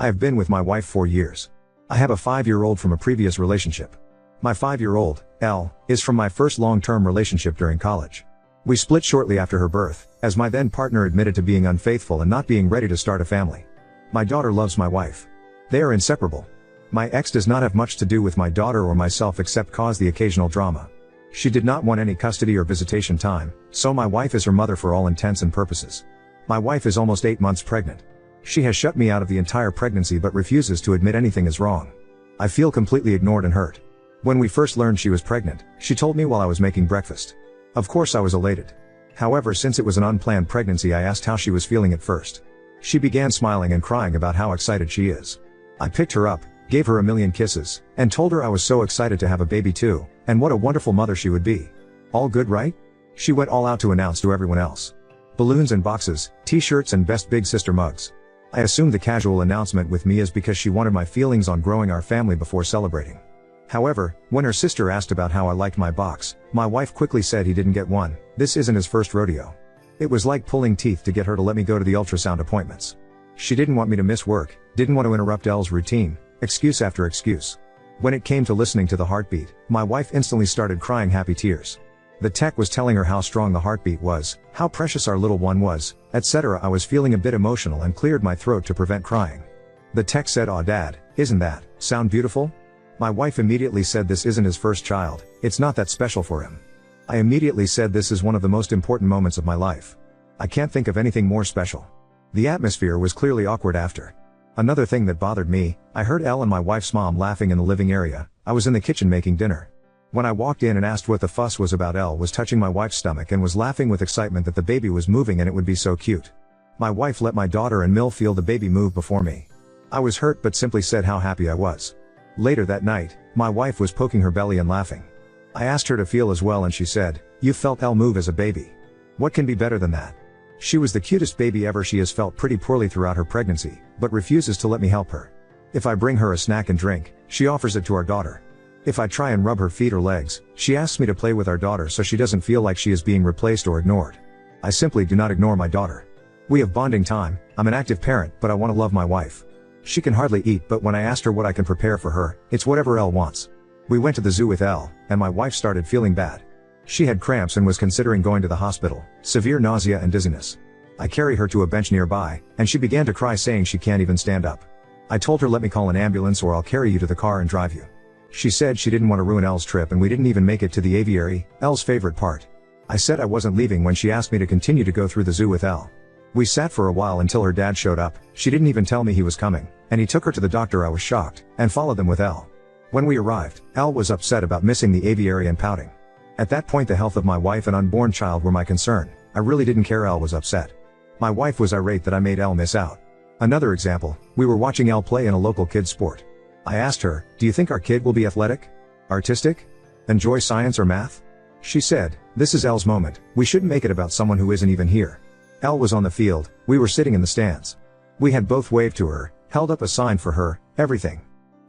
I have been with my wife 4 years. I have a 5-year-old from a previous relationship. My 5-year-old, Elle, is from my first long-term relationship during college. We split shortly after her birth, as my then partner admitted to being unfaithful and not being ready to start a family. My daughter loves my wife. They are inseparable. My ex does not have much to do with my daughter or myself except cause the occasional drama. She did not want any custody or visitation time, so my wife is her mother for all intents and purposes. My wife is almost 8 months pregnant. She has shut me out of the entire pregnancy but refuses to admit anything is wrong. I feel completely ignored and hurt. When we first learned she was pregnant, she told me while I was making breakfast. Of course I was elated. However, since it was an unplanned pregnancy, I asked how she was feeling at first. She began smiling and crying about how excited she is. I picked her up, gave her a million kisses, and told her I was so excited to have a baby too, and what a wonderful mother she would be. All good, right? She went all out to announce to everyone else. Balloons and boxes, t-shirts and best big sister mugs. I assumed the casual announcement with me is because she wanted my feelings on growing our family before celebrating. However, when her sister asked about how I liked my box, my wife quickly said he didn't get one. This isn't his first rodeo. It was like pulling teeth to get her to let me go to the ultrasound appointments. She didn't want me to miss work, didn't want to interrupt Elle's routine, excuse after excuse. When it came to listening to the heartbeat, my wife instantly started crying happy tears. The tech was telling her how strong the heartbeat was, how precious our little one was, etc. I was feeling a bit emotional and cleared my throat to prevent crying. The tech said, "Aw Dad, isn't that sound beautiful?" My wife immediately said this isn't his first child, it's not that special for him. I immediately said this is one of the most important moments of my life. I can't think of anything more special. The atmosphere was clearly awkward after. Another thing that bothered me, I heard Elle and my wife's mom laughing in the living area. I was in the kitchen making dinner. When I walked in and asked what the fuss was about, Elle was touching my wife's stomach and was laughing with excitement that the baby was moving and it would be so cute. My wife let my daughter and Mill feel the baby move before me. I was hurt but simply said how happy I was. Later that night, my wife was poking her belly and laughing. I asked her to feel as well and she said, "You felt Elle move as a baby. What can be better than that?" She was the cutest baby ever. She has felt pretty poorly throughout her pregnancy, but refuses to let me help her. If I bring her a snack and drink, she offers it to our daughter. If I try and rub her feet or legs, she asks me to play with our daughter so she doesn't feel like she is being replaced or ignored. I simply do not ignore my daughter. We have bonding time. I'm an active parent, but I want to love my wife. She can hardly eat, but when I asked her what I can prepare for her, it's whatever Elle wants. We went to the zoo with Elle, and my wife started feeling bad. She had cramps and was considering going to the hospital, severe nausea and dizziness. I carried her to a bench nearby, and she began to cry saying she can't even stand up. I told her let me call an ambulance or I'll carry you to the car and drive you. She said she didn't want to ruin Elle's trip and we didn't even make it to the aviary, Elle's favorite part. I said I wasn't leaving when she asked me to continue to go through the zoo with Elle. We sat for a while until her dad showed up. She didn't even tell me he was coming, and he took her to the doctor. I was shocked, and followed them with Elle. When we arrived, Elle was upset about missing the aviary and pouting. At that point the health of my wife and unborn child were my concern. I really didn't care Elle was upset. My wife was irate that I made Elle miss out. Another example, we were watching Elle play in a local kids sport. I asked her, "Do you think our kid will be athletic? Artistic? Enjoy science or math?" She said, "This is Elle's moment, we shouldn't make it about someone who isn't even here." Elle was on the field, we were sitting in the stands. We had both waved to her, held up a sign for her, everything.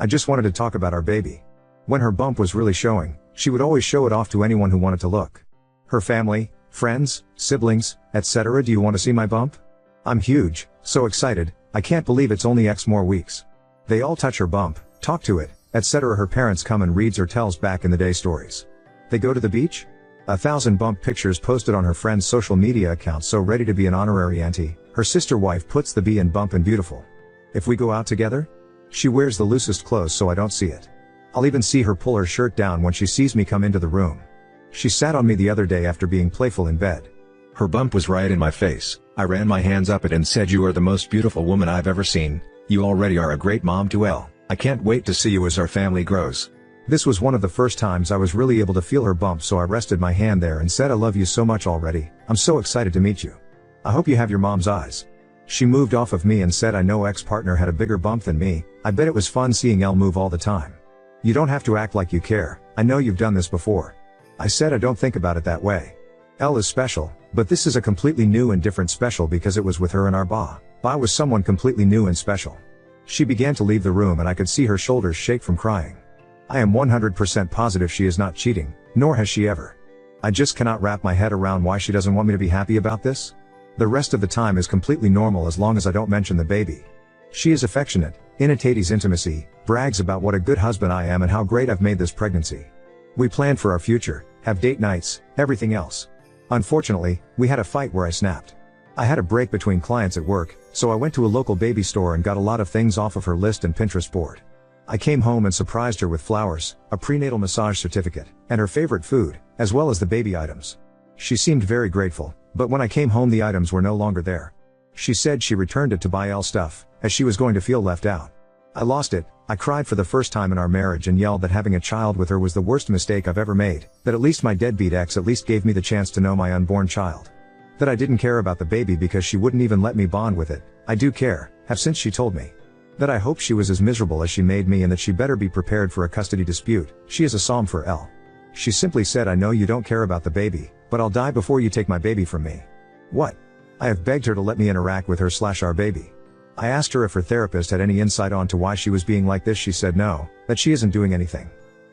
I just wanted to talk about our baby. When her bump was really showing, she would always show it off to anyone who wanted to look. Her family, friends, siblings, etc. "Do you want to see my bump? I'm huge, so excited, I can't believe it's only X more weeks." They all touch her bump, talk to it, etc. Her parents come and reads or tells back in the day stories. They go to the beach? 1,000 bump pictures posted on her friend's social media accounts, so ready to be an honorary auntie. Her sister wife puts the B in bump and beautiful. If we go out together? She wears the loosest clothes so I don't see it. I'll even see her pull her shirt down when she sees me come into the room. She sat on me the other day after being playful in bed. Her bump was right in my face. I ran my hands up it and said, "You are the most beautiful woman I've ever seen. You already are a great mom to Elle. I can't wait to see you as our family grows." This was one of the first times I was really able to feel her bump, so I rested my hand there and said, "I love you so much already. I'm so excited to meet you. I hope you have your mom's eyes." She moved off of me and said, "I know ex-partner had a bigger bump than me. I bet it was fun seeing Elle move all the time. You don't have to act like you care. I know you've done this before." I said I don't think about it that way. Elle is special, but this is a completely new and different special because it was with her and our Ba. Ba was someone completely new and special. She began to leave the room and I could see her shoulders shake from crying. I am 100% positive she is not cheating, nor has she ever. I just cannot wrap my head around why she doesn't want me to be happy about this. The rest of the time is completely normal as long as I don't mention the baby. She is affectionate, imitates intimacy, brags about what a good husband I am and how great I've made this pregnancy. We plan for our future, have date nights, everything else. Unfortunately, we had a fight where I snapped. I had a break between clients at work, so I went to a local baby store and got a lot of things off of her list and Pinterest board. I came home and surprised her with flowers, a prenatal massage certificate, and her favorite food, as well as the baby items. She seemed very grateful, but when I came home the items were no longer there. She said she returned it to buy Elle stuff, as she was going to feel left out. I lost it. I cried for the first time in our marriage and yelled that having a child with her was the worst mistake I've ever made, that at least my deadbeat ex at least gave me the chance to know my unborn child. That I didn't care about the baby because she wouldn't even let me bond with it. I do care, have since she told me. That I hope she was as miserable as she made me and that she better be prepared for a custody dispute. She is a psalm for Elle. She simply said, I know you don't care about the baby, but I'll die before you take my baby from me. What? I have begged her to let me interact with her/our baby. I asked her if her therapist had any insight onto why she was being like this. She said no, that she isn't doing anything.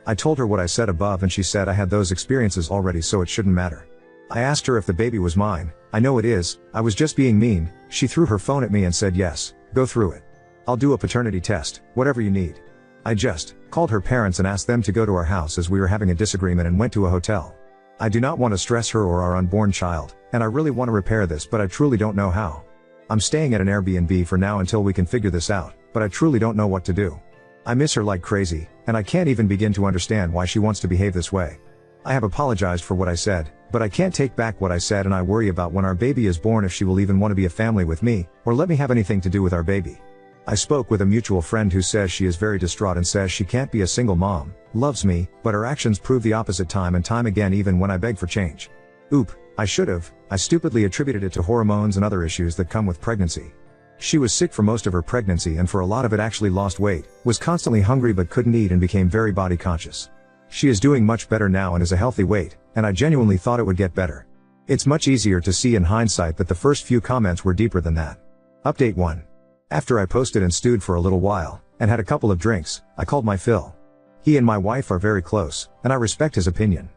I told her what I said above and she said I had those experiences already so it shouldn't matter. I asked her if the baby was mine. I know it is, I was just being mean. She threw her phone at me and said yes, go through it. I'll do a paternity test, whatever you need. I just called her parents and asked them to go to our house as we were having a disagreement and went to a hotel. I do not want to stress her or our unborn child, and I really want to repair this but I truly don't know how. I'm staying at an Airbnb for now until we can figure this out, but I truly don't know what to do. I miss her like crazy, and I can't even begin to understand why she wants to behave this way. I have apologized for what I said, but I can't take back what I said and I worry about when our baby is born if she will even want to be a family with me, or let me have anything to do with our baby. I spoke with a mutual friend who says she is very distraught and says she can't be a single mom, loves me, but her actions prove the opposite time and time again even when I beg for change. Oop, I should've, I stupidly attributed it to hormones and other issues that come with pregnancy. She was sick for most of her pregnancy and for a lot of it actually lost weight, was constantly hungry but couldn't eat and became very body conscious. She is doing much better now and is a healthy weight, and I genuinely thought it would get better. It's much easier to see in hindsight that the first few comments were deeper than that. Update 1. After I posted and stewed for a little while, and had a couple of drinks, I called my Phil. He and my wife are very close, and I respect his opinion.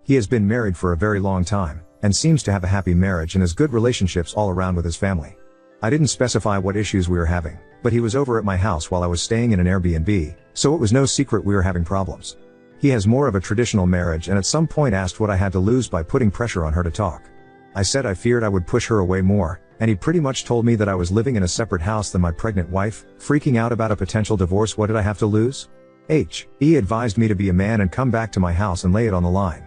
He has been married for a very long time, and seems to have a happy marriage and has good relationships all around with his family. I didn't specify what issues we were having, but he was over at my house while I was staying in an Airbnb, so it was no secret we were having problems. He has more of a traditional marriage and at some point asked what I had to lose by putting pressure on her to talk. I said I feared I would push her away more, and he pretty much told me that I was living in a separate house than my pregnant wife, freaking out about a potential divorce. What did I have to lose? He advised me to be a man and come back to my house and lay it on the line.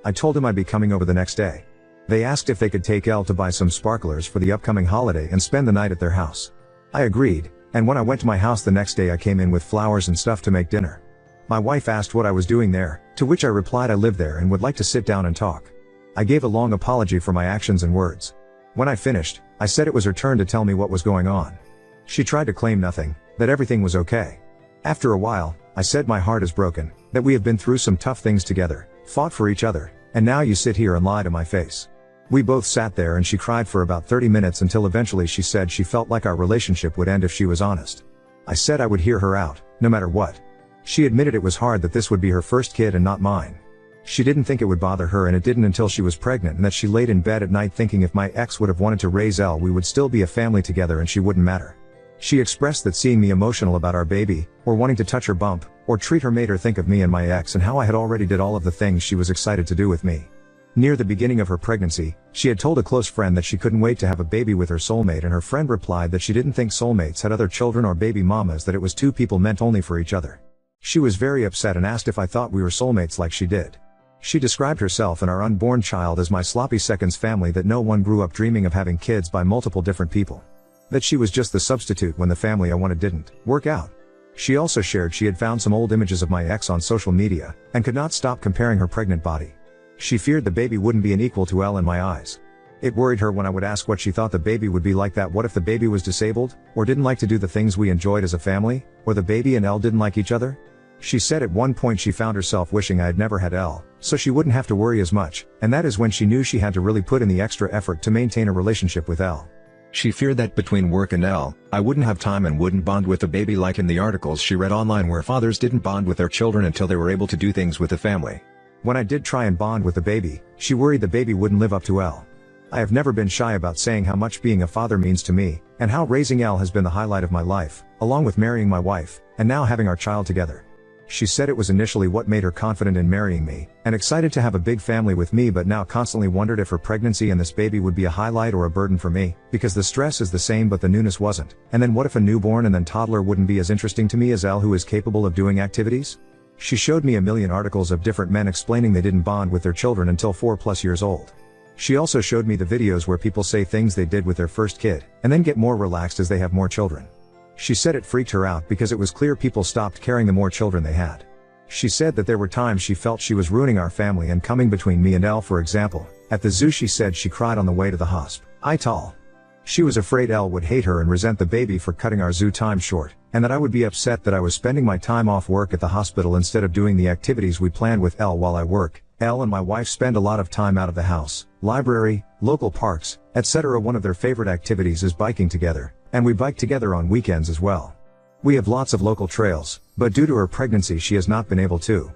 I told him I'd be coming over the next day. They asked if they could take Elle to buy some sparklers for the upcoming holiday and spend the night at their house. I agreed, and when I went to my house the next day I came in with flowers and stuff to make dinner. My wife asked what I was doing there, to which I replied I live there and would like to sit down and talk. I gave a long apology for my actions and words. When I finished, I said it was her turn to tell me what was going on. She tried to claim nothing, that everything was okay. After a while, I said my heart is broken, that we have been through some tough things together, fought for each other, and now you sit here and lie to my face. We both sat there and she cried for about 30 minutes until eventually she said she felt like our relationship would end if she was honest. I said I would hear her out, no matter what. She admitted it was hard that this would be her first kid and not mine. She didn't think it would bother her and it didn't until she was pregnant, and that she laid in bed at night thinking if my ex would have wanted to raise Elle we would still be a family together and she wouldn't matter. She expressed that seeing me emotional about our baby, or wanting to touch her bump, or treat her made her think of me and my ex and how I had already did all of the things she was excited to do with me. Near the beginning of her pregnancy, she had told a close friend that she couldn't wait to have a baby with her soulmate, and her friend replied that she didn't think soulmates had other children or baby mamas, that it was two people meant only for each other. She was very upset and asked if I thought we were soulmates like she did. She described herself and our unborn child as my sloppy seconds family, that no one grew up dreaming of having kids by multiple different people. That she was just the substitute when the family I wanted didn't work out. She also shared she had found some old images of my ex on social media, and could not stop comparing her pregnant body. She feared the baby wouldn't be an equal to Elle in my eyes. It worried her when I would ask what she thought the baby would be like. That what if the baby was disabled, or didn't like to do the things we enjoyed as a family, or the baby and Elle didn't like each other? She said at one point she found herself wishing I had never had Elle, so she wouldn't have to worry as much, and that is when she knew she had to really put in the extra effort to maintain a relationship with Elle. She feared that between work and Elle, I wouldn't have time and wouldn't bond with the baby like in the articles she read online where fathers didn't bond with their children until they were able to do things with the family. When I did try and bond with the baby, she worried the baby wouldn't live up to Elle. I have never been shy about saying how much being a father means to me, and how raising Elle has been the highlight of my life, along with marrying my wife, and now having our child together. She said it was initially what made her confident in marrying me, and excited to have a big family with me, but now constantly wondered if her pregnancy and this baby would be a highlight or a burden for me, because the stress is the same but the newness wasn't. And then what if a newborn and then toddler wouldn't be as interesting to me as Elle, who is capable of doing activities? She showed me a million articles of different men explaining they didn't bond with their children until 4+ years old. She also showed me the videos where people say things they did with their first kid, and then get more relaxed as they have more children. She said it freaked her out because it was clear people stopped caring the more children they had. She said that there were times she felt she was ruining our family and coming between me and Elle. For example, at the zoo she said she cried on the way to the hospital. She was afraid Elle would hate her and resent the baby for cutting our zoo time short, and that I would be upset that I was spending my time off work at the hospital instead of doing the activities we planned with Elle while I work. Elle and my wife spend a lot of time out of the house, library, local parks, etc. One of their favorite activities is biking together, and we bike together on weekends as well. We have lots of local trails, but due to her pregnancy she has not been able to.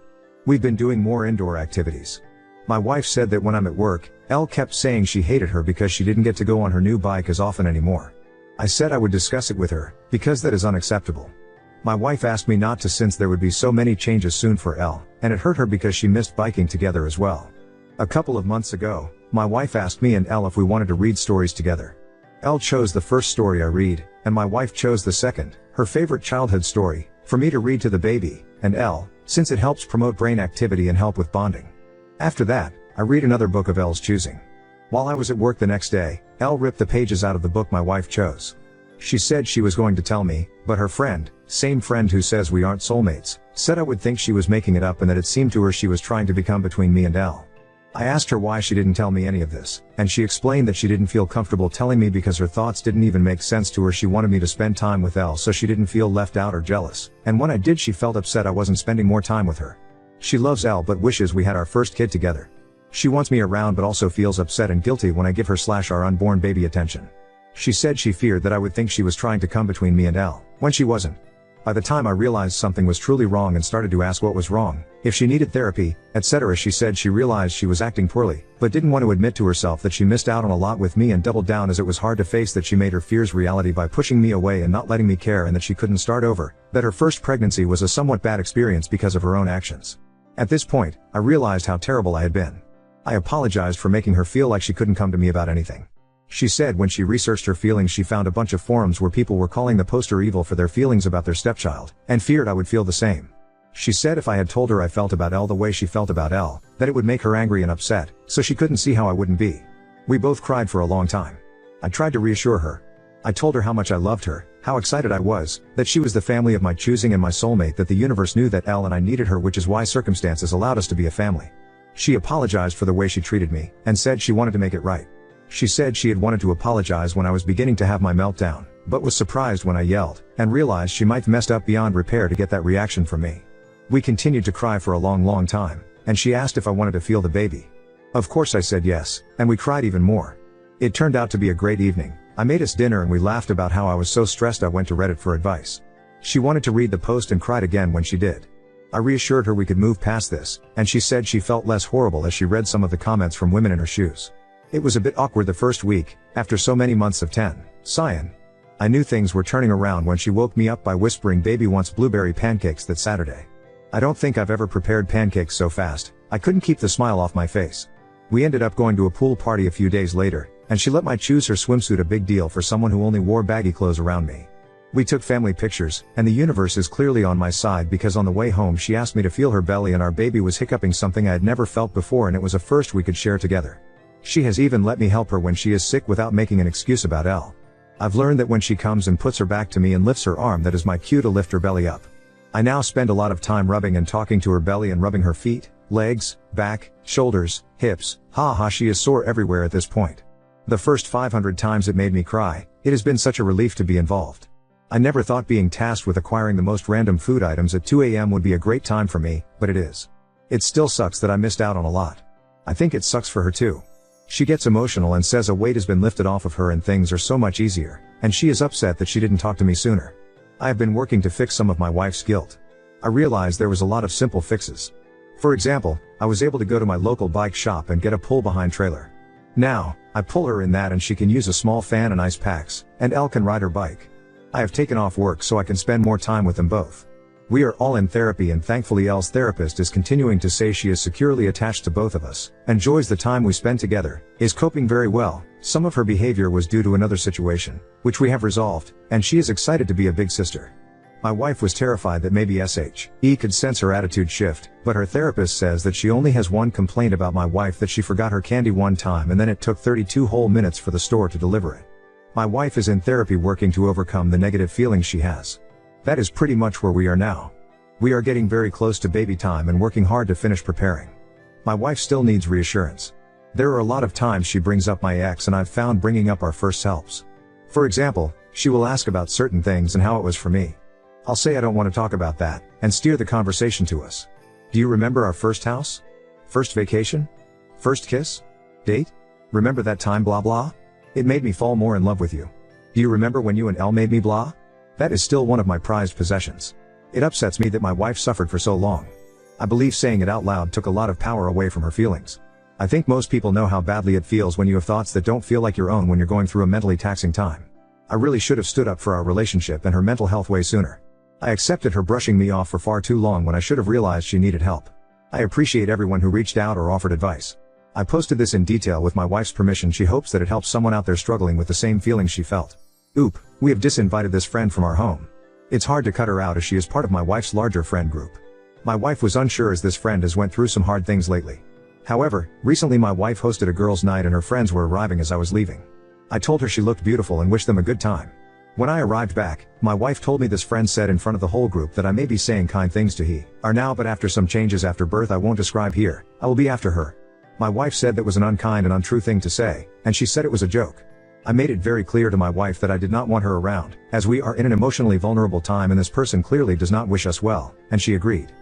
We've been doing more indoor activities. My wife said that when I'm at work, Elle kept saying she hated her because she didn't get to go on her new bike as often anymore. I said I would discuss it with her, because that is unacceptable. My wife asked me not to since there would be so many changes soon for Elle, and it hurt her because she missed biking together as well. A couple of months ago, my wife asked me and Elle if we wanted to read stories together. Elle chose the first story I read, and my wife chose the second, her favorite childhood story, for me to read to the baby, and Elle, since it helps promote brain activity and help with bonding. After that, I read another book of Elle's choosing. While I was at work the next day, Elle ripped the pages out of the book my wife chose. She said she was going to tell me, but her friend, same friend who says we aren't soulmates, said I would think she was making it up and that it seemed to her she was trying to become between me and Elle. I asked her why she didn't tell me any of this, and she explained that she didn't feel comfortable telling me because her thoughts didn't even make sense to her. She wanted me to spend time with Elle so she didn't feel left out or jealous, and when I did she felt upset I wasn't spending more time with her. She loves Elle but wishes we had our first kid together. She wants me around but also feels upset and guilty when I give her/our unborn baby attention. She said she feared that I would think she was trying to come between me and Elle, when she wasn't. By the time I realized something was truly wrong and started to ask what was wrong, if she needed therapy, etc., she said she realized she was acting poorly, but didn't want to admit to herself that she missed out on a lot with me and doubled down as it was hard to face that she made her fears reality by pushing me away and not letting me care, and that she couldn't start over, that her first pregnancy was a somewhat bad experience because of her own actions. At this point, I realized how terrible I had been. I apologized for making her feel like she couldn't come to me about anything. She said when she researched her feelings she found a bunch of forums where people were calling the poster evil for their feelings about their stepchild, and feared I would feel the same. She said if I had told her I felt about Elle the way she felt about Elle, that it would make her angry and upset, so she couldn't see how I wouldn't be. We both cried for a long time. I tried to reassure her. I told her how much I loved her, how excited I was, that she was the family of my choosing and my soulmate, that the universe knew that Elle and I needed her, which is why circumstances allowed us to be a family. She apologized for the way she treated me, and said she wanted to make it right. She said she had wanted to apologize when I was beginning to have my meltdown, but was surprised when I yelled, and realized she might have messed up beyond repair to get that reaction from me. We continued to cry for a long time, and she asked if I wanted to feel the baby. Of course I said yes, and we cried even more. It turned out to be a great evening. I made us dinner and we laughed about how I was so stressed I went to Reddit for advice. She wanted to read the post and cried again when she did. I reassured her we could move past this, and she said she felt less horrible as she read some of the comments from women in her shoes. It was a bit awkward the first week, after so many months of cyan. I knew things were turning around when she woke me up by whispering baby wants blueberry pancakes that Saturday. I don't think I've ever prepared pancakes so fast. I couldn't keep the smile off my face. We ended up going to a pool party a few days later, and she let me choose her swimsuit, a big deal for someone who only wore baggy clothes around me. We took family pictures, and the universe is clearly on my side because on the way home she asked me to feel her belly and our baby was hiccuping, something I had never felt before, and it was a first we could share together. She has even let me help her when she is sick without making an excuse about Elle. I've learned that when she comes and puts her back to me and lifts her arm, that is my cue to lift her belly up. I now spend a lot of time rubbing and talking to her belly and rubbing her feet, legs, back, shoulders, hips. She is sore everywhere at this point. The first 500 times it made me cry. It has been such a relief to be involved. I never thought being tasked with acquiring the most random food items at 2 a.m. would be a great time for me, but it is. It still sucks that I missed out on a lot. I think it sucks for her too. She gets emotional and says a weight has been lifted off of her and things are so much easier, and she is upset that she didn't talk to me sooner. I have been working to fix some of my wife's guilt. I realized there was a lot of simple fixes. For example, I was able to go to my local bike shop and get a pull-behind trailer. Now, I pull her in that and she can use a small fan and ice packs, and Elle can ride her bike. I have taken off work so I can spend more time with them both. We are all in therapy and thankfully Elle's therapist is continuing to say she is securely attached to both of us, enjoys the time we spend together, is coping very well. Some of her behavior was due to another situation, which we have resolved, and she is excited to be a big sister. My wife was terrified that maybe SHE could sense her attitude shift, but her therapist says that she only has one complaint about my wife, that she forgot her candy one time and then it took 32 whole minutes for the store to deliver it. My wife is in therapy working to overcome the negative feelings she has. That is pretty much where we are now. We are getting very close to baby time and working hard to finish preparing. My wife still needs reassurance. There are a lot of times she brings up my ex and I've found bringing up our first helps. For example, she will ask about certain things and how it was for me. I'll say I don't want to talk about that, and steer the conversation to us. Do you remember our first house? First vacation? First kiss? Date? Remember that time blah blah? It made me fall more in love with you. Do you remember when you and Elle made me blah? That is still one of my prized possessions. It upsets me that my wife suffered for so long. I believe saying it out loud took a lot of power away from her feelings. I think most people know how badly it feels when you have thoughts that don't feel like your own when you're going through a mentally taxing time. I really should have stood up for our relationship and her mental health way sooner. I accepted her brushing me off for far too long when I should have realized she needed help. I appreciate everyone who reached out or offered advice. I posted this in detail with my wife's permission. She hopes that it helps someone out there struggling with the same feelings she felt. Oop, we have disinvited this friend from our home. It's hard to cut her out as she is part of my wife's larger friend group. My wife was unsure as this friend has went through some hard things lately. However, recently my wife hosted a girls' night and her friends were arriving as I was leaving. I told her she looked beautiful and wished them a good time. When I arrived back, my wife told me this friend said in front of the whole group that I may be saying kind things to he, are now, but after some changes after birth I won't describe here, I will be after her. My wife said that was an unkind and untrue thing to say, and she said it was a joke. I made it very clear to my wife that I did not want her around, as we are in an emotionally vulnerable time and this person clearly does not wish us well, and she agreed.